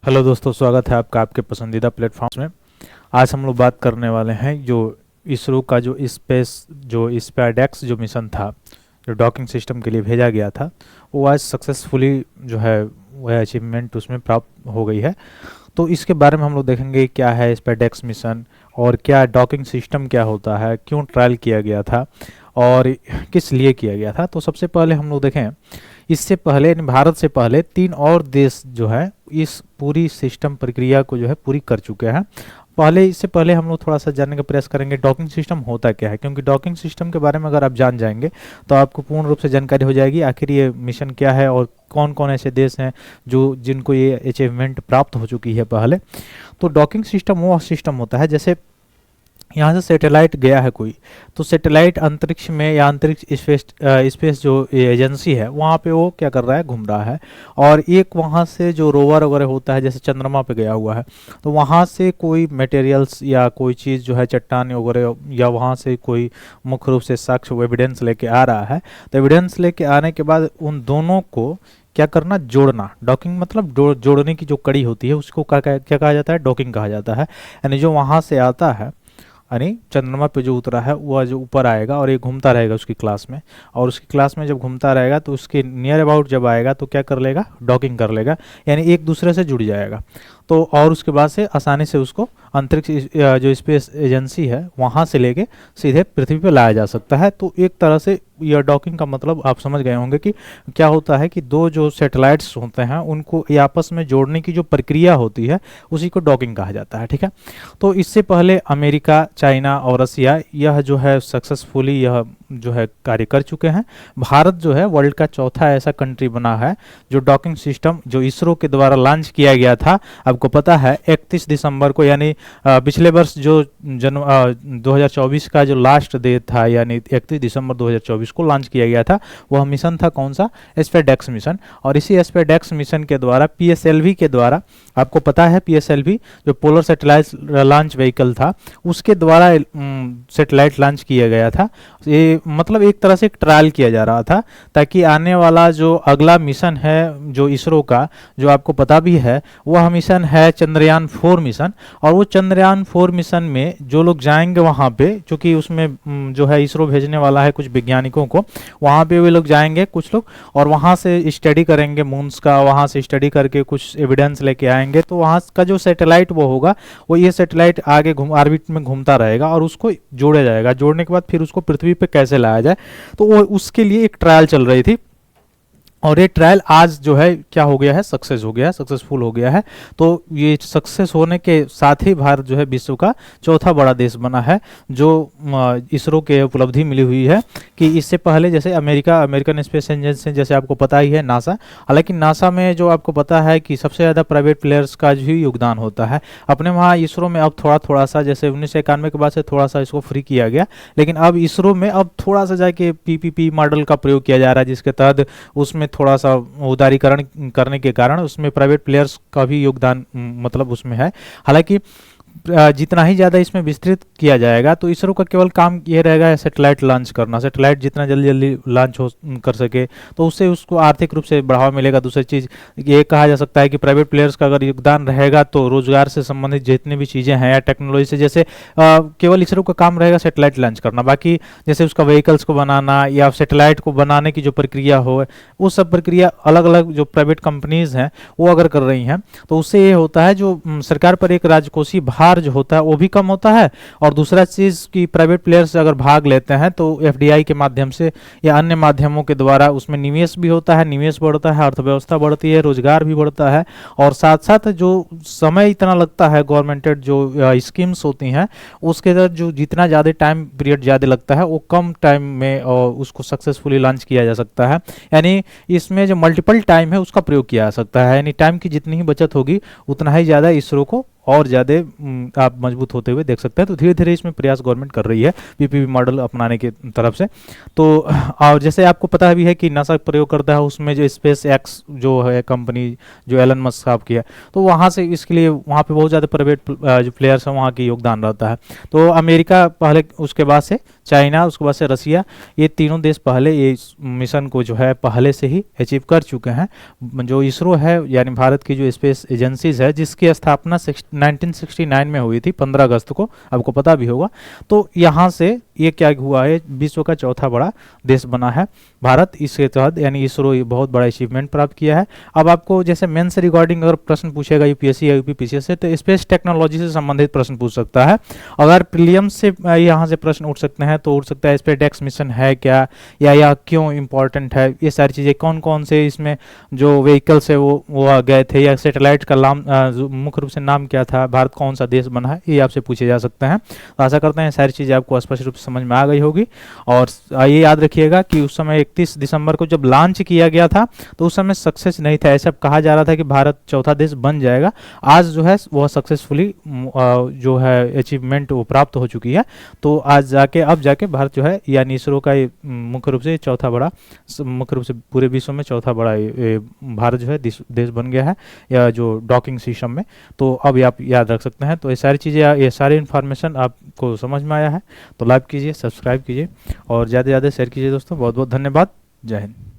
Hello दोस्तों, स्वागत है आपका आपके पसंदीदा प्लेटफॉर्म्स में। आज हम लोग बात करने वाले हैं जो इसरो का जो स्पेसडेक्स जो मिशन था, जो डॉकिंग सिस्टम के लिए भेजा गया था, वो आज सक्सेसफुली जो है वह अचीवमेंट उसमें प्राप्त हो गई है। तो इसके बारे में हम लोग देखेंगे क्या है स्पेसडेक्स मिशन और क्या डॉकिंग सिस्टम क्या होता है, क्यों ट्रायल किया गया था और किस लिए किया गया था। तो सबसे पहले हम लोग देखें, इससे पहले यानी भारत से पहले 3 और देश जो है इस पूरी सिस्टम प्रक्रिया को जो है पूरी कर चुके हैं। इससे पहले हम लोग थोड़ा सा जानने का प्रयास करेंगे डॉकिंग सिस्टम होता क्या है, क्योंकि डॉकिंग सिस्टम के बारे में अगर आप जान जाएंगे तो आपको पूर्ण रूप से जानकारी हो जाएगी आखिर ये मिशन क्या है और कौन कौन ऐसे देश हैं जो जिनको ये अचीवमेंट प्राप्त हो चुकी है पहले। तो डॉकिंग सिस्टम वो सिस्टम होता है, जैसे यहाँ से सैटेलाइट गया है कोई, तो सैटेलाइट अंतरिक्ष में या अंतरिक्ष स्पेस जो एजेंसी है वहाँ पे वो क्या कर रहा है, घूम रहा है। और एक वहाँ से जो रोवर वगैरह होता है, जैसे चंद्रमा पे गया हुआ है, तो वहाँ से कोई मटेरियल्स या कोई चीज़ जो है चट्टान वगैरह या वहाँ से कोई मुख्य रूप से साक्ष्य एविडेंस लेके आ रहा है। तो एविडेंस लेके आने के बाद उन दोनों को क्या करना, जोड़ना। डॉकिंग मतलब जोड़ने की जो कड़ी होती है उसको क्या कहा जाता है, डॉकिंग कहा जाता है। यानी जो वहाँ से आता है, यानी चंद्रमा पे जो उतरा है वह जो ऊपर आएगा और ये घूमता रहेगा उसकी क्लास में, और उसकी क्लास में जब घूमता रहेगा तो उसके नियर अबाउट जब आएगा तो क्या कर लेगा, डॉकिंग कर लेगा, यानी एक दूसरे से जुड़ जाएगा। तो और उसके बाद से आसानी से उसको अंतरिक्ष जो स्पेस एजेंसी है वहाँ से लेके सीधे पृथ्वी पर लाया जा सकता है। तो एक तरह से यह डॉकिंग का मतलब आप समझ गए होंगे कि क्या होता है कि दो जो सैटेलाइट्स होते हैं उनको आपस में जोड़ने की जो प्रक्रिया होती है उसी को डॉकिंग कहा जाता है। ठीक है, तो इससे पहले अमेरिका, चाइना और रसिया यह जो है सक्सेसफुली यह जो है कार्य कर चुके हैं। भारत जो है वर्ल्ड का चौथा ऐसा कंट्री बना है जो डॉकिंग सिस्टम जो इसरो के द्वारा लॉन्च किया गया था। आपको पता है 31 दिसंबर को, यानी पिछले वर्ष जो 2024 का जो लास्ट डे था, यानी 31 दिसंबर 2024 को लॉन्च किया गया था। वह मिशन था कौन सा, स्पेसडेक्स मिशन। और इसी स्पेसडेक्स मिशन के द्वारा पीएसएलवी के द्वारा, आपको पता है पीएसएलवी जो पोलर सैटेलाइट लॉन्च व्हीकल था उसके द्वारा सैटेलाइट लॉन्च किया गया था। ये मतलब एक तरह से एक ट्रायल किया जा रहा था ताकि आने वाला जो अगला मिशन है जो इसरो का, जो आपको पता भी है, वह मिशन है चंद्रयान 4 मिशन। और वो चंद्रयान 4 मिशन में जो लोग जाएंगे वहाँ पे, क्योंकि उसमें जो है इसरो भेजने वाला है कुछ वैज्ञानिकों को, वहाँ पे वे लोग जाएंगे कुछ लोग और वहाँ से स्टडी करेंगे मून्स का, वहाँ से स्टडी करके कुछ एविडेंस लेके आएंगे। तो वहाँ का जो सैटेलाइट वो होगा, वो ये सैटेलाइट आगे ऑर्बिट में घूमता रहेगा और उसको जोड़ा जाएगा। जोड़ने के बाद फिर उसको पृथ्वी पे कैसे लाया जाए, तो वो उसके लिए एक ट्रायल चल रही थी। और ये ट्रायल आज जो है क्या हो गया है, सक्सेस हो गया है, सक्सेसफुल हो गया है। तो ये सक्सेस होने के साथ ही भारत जो है विश्व का चौथा बड़ा देश बना है जो इसरो के उपलब्धि मिली हुई है। कि इससे पहले जैसे अमेरिकन स्पेस एजेंसी, जैसे आपको पता ही है नासा, हालांकि नासा में जो आपको पता है कि सबसे ज़्यादा प्राइवेट प्लेयर्स का ही योगदान होता है। अपने वहाँ इसरो में अब थोड़ा सा, जैसे 1991 के बाद से थोड़ा सा इसको फ्री किया गया, लेकिन अब इसरो में अब थोड़ा सा जाके पीपीपी मॉडल का प्रयोग किया जा रहा है, जिसके तहत उसमें थोड़ा सा उदारीकरण करने के कारण उसमें प्राइवेट प्लेयर्स का भी योगदान मतलब उसमें है। हालांकि जितना ही ज़्यादा इसमें विस्तृत किया जाएगा तो इसरो का केवल काम ये रहेगा सैटेलाइट लॉन्च करना। सैटेलाइट जितना जल्दी लॉन्च हो कर सके तो उससे उसको आर्थिक रूप से बढ़ावा मिलेगा। दूसरी चीज़ ये कहा जा सकता है कि प्राइवेट प्लेयर्स का अगर योगदान रहेगा तो रोजगार से संबंधित जितनी भी चीज़ें हैं या टेक्नोलॉजी से, जैसे केवल इसरो का काम रहेगा सैटेलाइट लॉन्च करना, बाकी जैसे उसका व्हीकल्स को बनाना या सैटेलाइट को बनाने की जो प्रक्रिया हो, वो सब प्रक्रिया अलग अलग जो प्राइवेट कंपनीज हैं वो अगर कर रही हैं तो उससे ये होता है जो सरकार पर एक राजकोषीय भार जो होता है वो भी कम होता है। और दूसरा चीज कि प्राइवेट प्लेयर्स अगर भाग लेते हैं तो एफडीआई के माध्यम से या अन्य माध्यमों के द्वारा उसमें निवेश भी होता है, निवेश बढ़ता है, अर्थव्यवस्था बढ़ती है, रोजगार भी बढ़ता है। और साथ साथ जो समय इतना लगता है गवर्नमेंटेड जो स्कीम्स होती हैं उसके तहत जो जितना ज़्यादा टाइम पीरियड ज़्यादा लगता है वो कम टाइम में उसको सक्सेसफुली लॉन्च किया जा सकता है। यानी इसमें जो मल्टीपल टाइम है उसका प्रयोग किया जा सकता है, यानी टाइम की जितनी ही बचत होगी उतना ही ज़्यादा इसरो को और ज़्यादा आप मजबूत होते हुए देख सकते हैं। तो धीरे धीरे इसमें प्रयास गवर्नमेंट कर रही है पीपीपी मॉडल अपनाने की तरफ से। तो और जैसे आपको पता भी है कि नासा प्रयोग करता है, उसमें जो स्पेस एक्स जो है कंपनी जो एलन मस्क साहब की है, तो वहाँ से इसके लिए वहाँ पे बहुत ज़्यादा प्राइवेट जो प्लेयर्स हैं वहाँ की योगदान रहता है। तो अमेरिका पहले, उसके बाद से चाइना, उसके बाद से रसिया, ये तीनों देश पहले ये मिशन को जो है पहले से ही अचीव कर चुके हैं। जो इसरो है यानी भारत की जो स्पेस एजेंसीज है, जिसकी स्थापना 1969 में हुई थी 15 अगस्त को, आपको पता भी होगा। तो यहाँ से ये क्या हुआ है, विश्व का चौथा बड़ा देश बना है भारत इसके तहत, यानी इसरो ये बहुत बड़ा अचीवमेंट प्राप्त किया है। अब आपको जैसे मेन से रिगार्डिंग अगर प्रश्न पूछेगा यूपीएससी या यूपीपीसीएस से, तो स्पेस टेक्नोलॉजी से संबंधित प्रश्न पूछ सकता है। अगर प्रीलियम से यहाँ से प्रश्न उठ सकते हैं, तो उठ सकता है स्पेस डेक्स मिशन है क्या, या क्यों इंपॉर्टेंट है, ये सारी चीज़ें, कौन कौन से इसमें जो व्हीकल्स है वो गए थे, या सैटेलाइट का मुख्य रूप से नाम क्या था, भारत कौन सा देश बना है, ये आपसे पूछे जा सकते हैं। तो आशा करते हैं सारी चीज़ें आपको स्पष्ट रूप से समझ में आ गई होगी। और ये याद रखिएगा कि उस समय 31 दिसंबर को जब लॉन्च किया गया था, तो उस समय सक्सेस नहीं था, ऐसा कहा जा रहा था कि भारत चौथा देश बन जाएगा। आज जो है वह सक्सेसफुली जो है अचीवमेंट वो प्राप्त हो चुकी है। तो आज जाके अब जाके भारत जो है यानी इसरो का मुख्य रूप से चौथा बड़ा, मुख्य रूप से पूरे विश्व में चौथा बड़ा भारत जो है देश बन गया है, या जो डॉकिंग सिस्टम में। तो अब आप याद रख सकते हैं। तो ये सारी चीज़ें, ये सारी इन्फॉर्मेशन आपको समझ में आया है, तो लाइक कीजिए, सब्सक्राइब कीजिए और ज़्यादा से ज़्यादा शेयर कीजिए दोस्तों। बहुत बहुत धन्यवाद। जय हिंद।